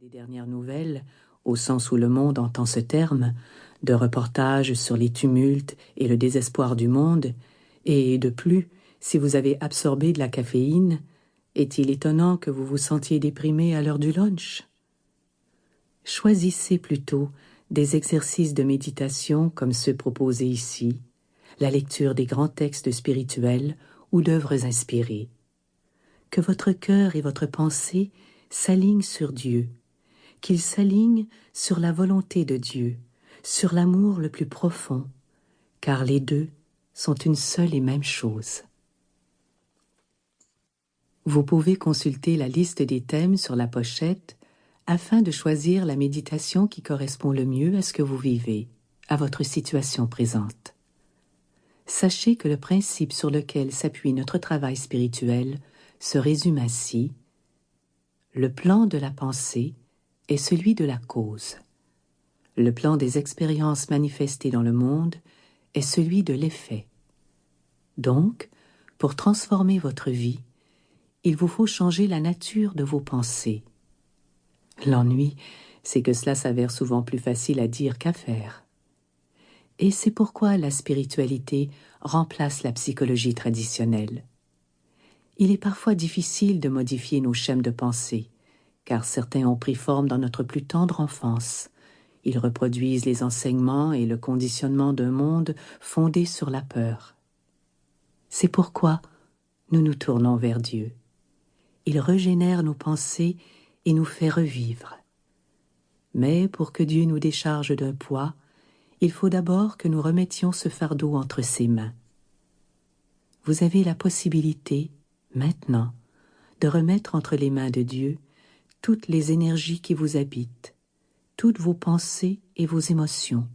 les dernières nouvelles, au sens où le monde entend ce terme, de reportages sur les tumultes et le désespoir du monde, et de plus, si vous avez absorbé de la caféine, est-il étonnant que vous vous sentiez déprimé à l'heure du lunch? Choisissez plutôt des exercices de méditation comme ceux proposés ici, la lecture des grands textes spirituels ou d'œuvres inspirées. Que votre cœur et votre pensée s'alignent sur Dieu, qu'ils s'alignent sur la volonté de Dieu, sur l'amour le plus profond, car les deux sont une seule et même chose. Vous pouvez consulter la liste des thèmes sur la pochette afin de choisir la méditation qui correspond le mieux à ce que vous vivez, à votre situation présente. Sachez que le principe sur lequel s'appuie notre travail spirituel se résume ainsi: le plan de la pensée est celui de la cause. Le plan des expériences manifestées dans le monde est celui de l'effet. Donc, pour transformer votre vie, il vous faut changer la nature de vos pensées. L'ennui, c'est que cela s'avère souvent plus facile à dire qu'à faire. Et c'est pourquoi la spiritualité remplace la psychologie traditionnelle. Il est parfois difficile de modifier nos schèmes de pensée, car certains ont pris forme dans notre plus tendre enfance. Ils reproduisent les enseignements et le conditionnement d'un monde fondé sur la peur. C'est pourquoi nous nous tournons vers Dieu. Il régénère nos pensées et nous fait revivre. Mais pour que Dieu nous décharge d'un poids, il faut d'abord que nous remettions ce fardeau entre ses mains. Vous avez la possibilité, maintenant, de remettre entre les mains de Dieu toutes les énergies qui vous habitent, toutes vos pensées et vos émotions,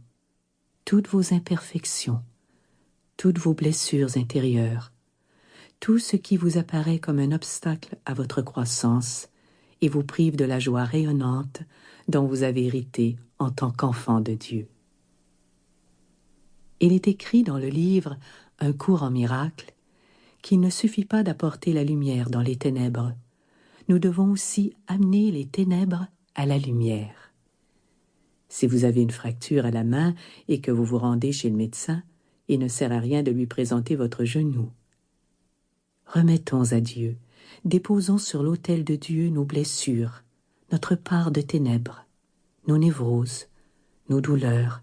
toutes vos imperfections, toutes vos blessures intérieures, tout ce qui vous apparaît comme un obstacle à votre croissance et vous prive de la joie rayonnante dont vous avez hérité en tant qu'enfant de Dieu. Il est écrit dans le livre « Un cours en miracle » qu'il ne suffit pas d'apporter la lumière dans les ténèbres. Nous devons aussi amener les ténèbres à la lumière. Si vous avez une fracture à la main et que vous vous rendez chez le médecin, il ne sert à rien de lui présenter votre genou. Remettons à Dieu, déposons sur l'autel de Dieu nos blessures, notre part de ténèbres, nos névroses, nos douleurs,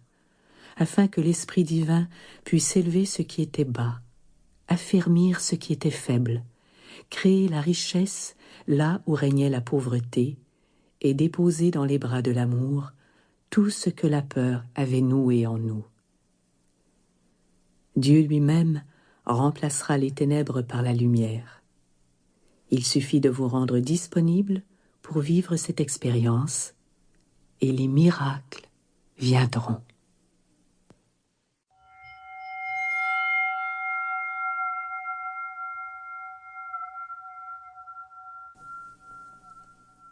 afin que l'Esprit divin puisse élever ce qui était bas, affermir ce qui était faible, créer la richesse là où régnait la pauvreté et déposer dans les bras de l'amour tout ce que la peur avait noué en nous. Dieu lui-même remplacera les ténèbres par la lumière. Il suffit de vous rendre disponible pour vivre cette expérience et les miracles viendront.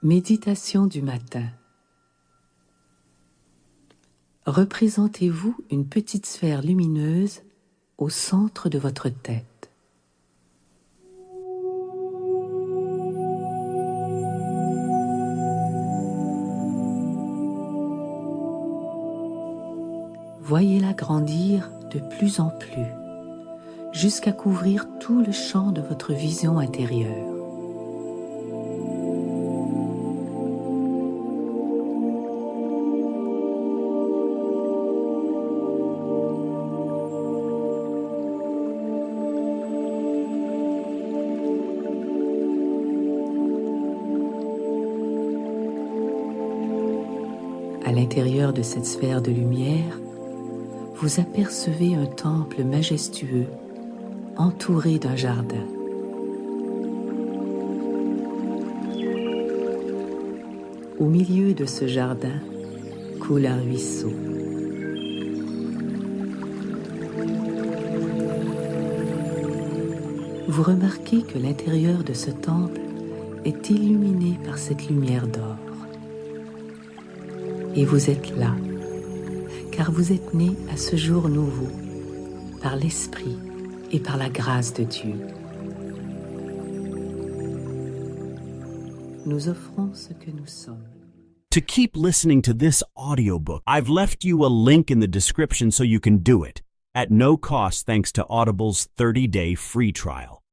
Méditation du matin. Représentez-vous une petite sphère lumineuse au centre de votre tête. Voyez-la grandir de plus en plus, jusqu'à couvrir tout le champ de votre vision intérieure. À l'intérieur de cette sphère de lumière, vous apercevez un temple majestueux entouré d'un jardin. Au milieu de ce jardin coule un ruisseau. Vous remarquez que l'intérieur de ce temple est illuminé par cette lumière d'or. Et vous êtes là, car vous êtes né à ce jour nouveau, par l'Esprit et par la grâce de Dieu. Nous offrons ce que nous sommes. To keep listening to this audiobook, I've left you a link in the description so you can do it, at no cost thanks to Audible's 30-day free trial.